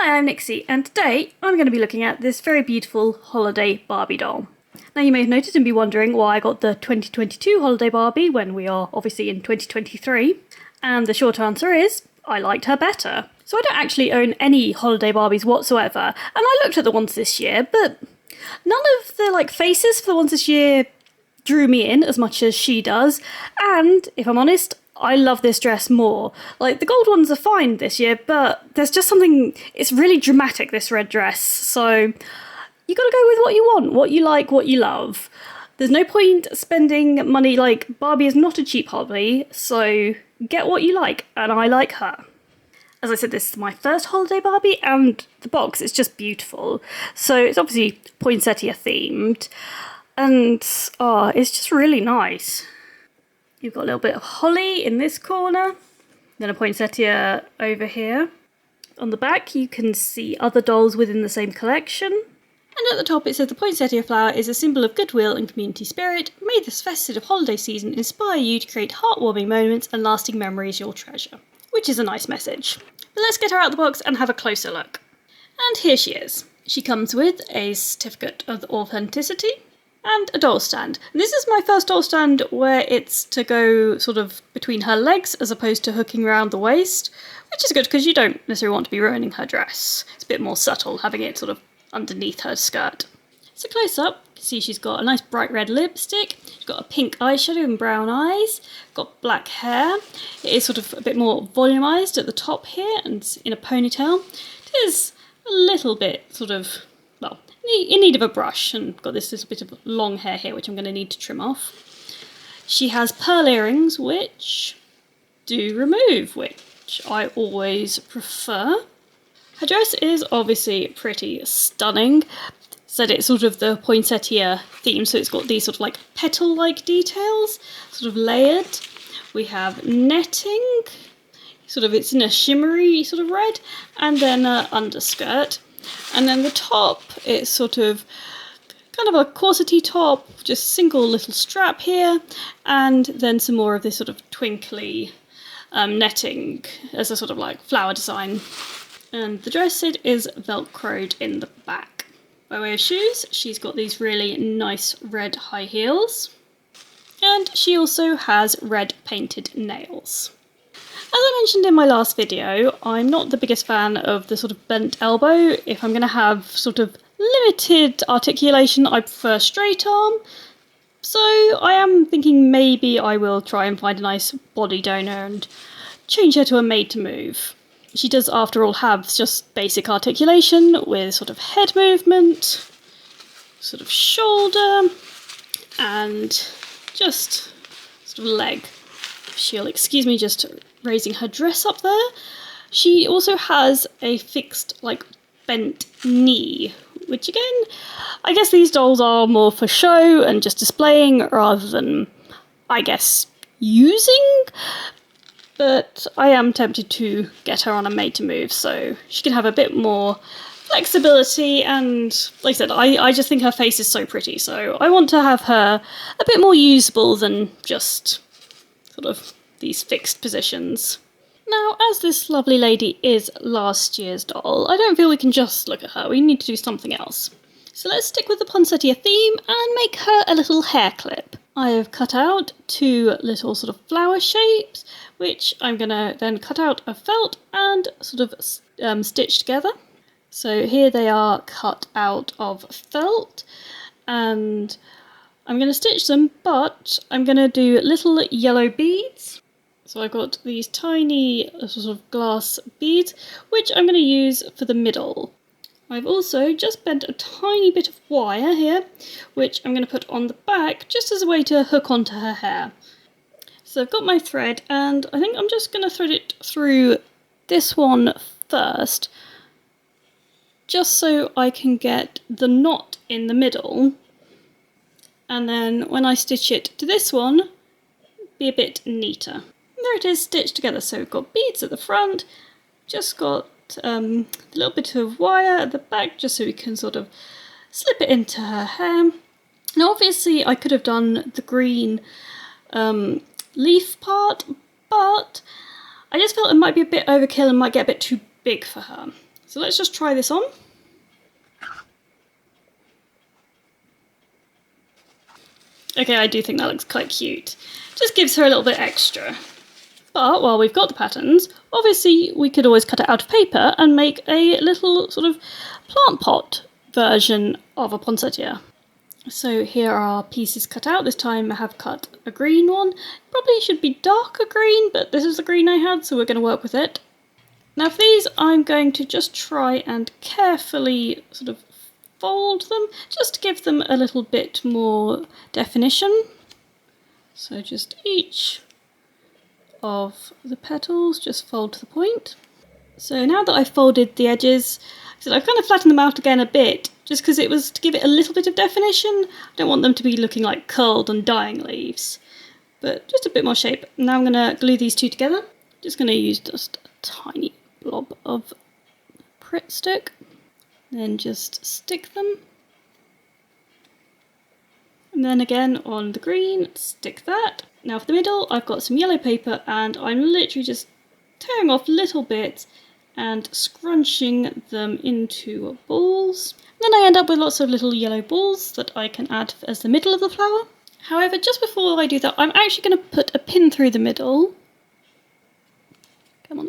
Hi, I'm Nixie, and today I'm going to be looking at this very beautiful Holiday Barbie doll. Now you may have noticed and be wondering why I got the 2022 Holiday Barbie when we are obviously in 2023, and the short answer is, I liked her better. So I don't actually own any Holiday Barbies whatsoever, and I looked at the ones this year, but none of the faces for the ones this year drew me in as much as she does, and if I'm honest, I love this dress more. The gold ones are fine this year, but there's just something, it's really dramatic, this red dress, so you gotta go with what you want, what you like, what you love. There's no point spending money, Barbie is not a cheap hobby, so get what you like, and I like her. As I said, this is my first Holiday Barbie, and the box is just beautiful. So it's obviously Poinsettia themed, and it's just really nice. You've got a little bit of holly in this corner, then a poinsettia over here. On the back you can see other dolls within the same collection. And at the top it says the poinsettia flower is a symbol of goodwill and community spirit. May this festive holiday season inspire you to create heartwarming moments and lasting memories you'll treasure. Which is a nice message. But let's get her out of the box and have a closer look. And here she is. She comes with a certificate of authenticity and a doll stand. And this is my first doll stand where it's to go sort of between her legs as opposed to hooking around the waist, which is good because you don't necessarily want to be ruining her dress. It's a bit more subtle having it sort of underneath her skirt. So close up, you can see she's got a nice bright red lipstick, she's got a pink eyeshadow and brown eyes, got black hair. It is sort of a bit more volumized at the top here and in a ponytail. It is a little bit sort of, well, in need of a brush, and got this little bit of long hair here which I'm going to need to trim off. She has pearl earrings which do remove, which I always prefer. Her dress is obviously pretty stunning. Said it's sort of the poinsettia theme, so it's got these sort of petal-like details, sort of layered. We have netting, it's in a shimmery sort of red, and then an underskirt. And then the top, it's sort of kind of a corset-y top, just single little strap here, and then some more of this sort of twinkly netting as a sort of flower design. And the dress it is velcroed in the back. By way of shoes, she's got these really nice red high heels, and she also has red painted nails. As I mentioned in my last video, I'm not the biggest fan of the sort of bent elbow. If I'm going to have sort of limited articulation, I prefer straight arm. So I am thinking maybe I will try and find a nice body donor and change her to a made to move. She does, after all, have just basic articulation with sort of head movement, sort of shoulder, and just sort of leg. She'll excuse me just raising her dress up there. She also has a fixed, bent knee, which again, I guess these dolls are more for show and just displaying rather than, I guess, using. But I am tempted to get her on a made to move so she can have a bit more flexibility, and like I said, I just think her face is so pretty, so I want to have her a bit more usable than just sort of these fixed positions. Now, as this lovely lady is last year's doll, I don't feel we can just look at her, we need to do something else. So let's stick with the poinsettia theme and make her a little hair clip. I have cut out two little sort of flower shapes, which I'm going to then cut out of felt and sort of stitch together. So here they are cut out of felt, and I'm going to stitch them, but I'm going to do little yellow beads. So I've got these tiny sort of glass beads, which I'm going to use for the middle. I've also just bent a tiny bit of wire here, which I'm going to put on the back just as a way to hook onto her hair. So I've got my thread, and I think I'm just going to thread it through this one first, just so I can get the knot in the middle, and then when I stitch it to this one, be a bit neater. There it is stitched together, so we've got beads at the front, just got a little bit of wire at the back just so we can sort of slip it into her hair. Now obviously I could have done the green leaf part, but I just felt it might be a bit overkill and might get a bit too big for her. So let's just try this on. Okay, I do think that looks quite cute. Just gives her a little bit extra. But while we've got the patterns, obviously we could always cut it out of paper and make a little sort of plant pot version of a poinsettia. So here are pieces cut out. This time I have cut a green one. Probably should be darker green, but this is the green I had, so we're going to work with it. Now for these, I'm going to just try and carefully sort of fold them, just to give them a little bit more definition. So just each of the petals, just fold to the point. So now that I've folded the edges, so I've kind of flattened them out again a bit, just because it was to give it a little bit of definition. I don't want them to be looking like curled and dying leaves, but just a bit more shape. Now I'm going to glue these two together. Just going to use just a tiny blob of Pritt stick, then just stick them. And then again on the green, stick that. Now for the middle, I've got some yellow paper and I'm literally just tearing off little bits and scrunching them into balls. And then I end up with lots of little yellow balls that I can add as the middle of the flower. However, just before I do that, I'm actually going to put a pin through the middle. Come on.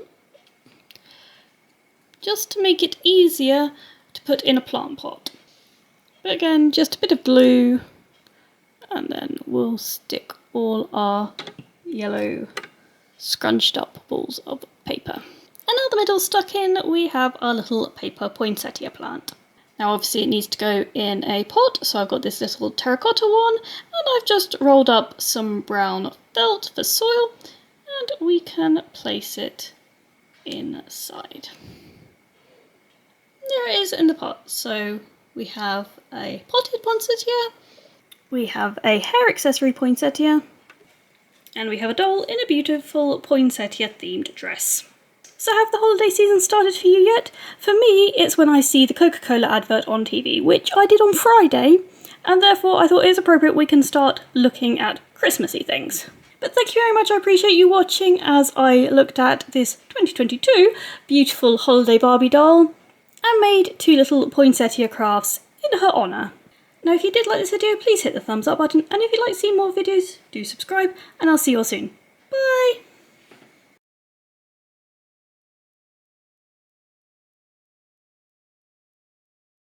Just to make it easier to put in a plant pot. But again, just a bit of glue, and then we'll stick all our yellow scrunched up balls of paper. And now the middle's stuck in, we have our little paper poinsettia plant. Now obviously it needs to go in a pot, so I've got this little terracotta one, and I've just rolled up some brown felt for soil, and we can place it inside. There it is in the pot. So we have a potted poinsettia, we have a hair accessory poinsettia, and we have a doll in a beautiful poinsettia themed dress. So have the holiday season started for you yet? For me, it's when I see the Coca-Cola advert on TV, which I did on Friday, and therefore I thought it is appropriate we can start looking at Christmassy things. But thank you very much, I appreciate you watching as I looked at this 2022 beautiful Holiday Barbie doll and made two little poinsettia crafts in her honour. Now if you did like this video, please hit the thumbs up button, and if you'd like to see more videos, do subscribe, and I'll see you all soon. Bye!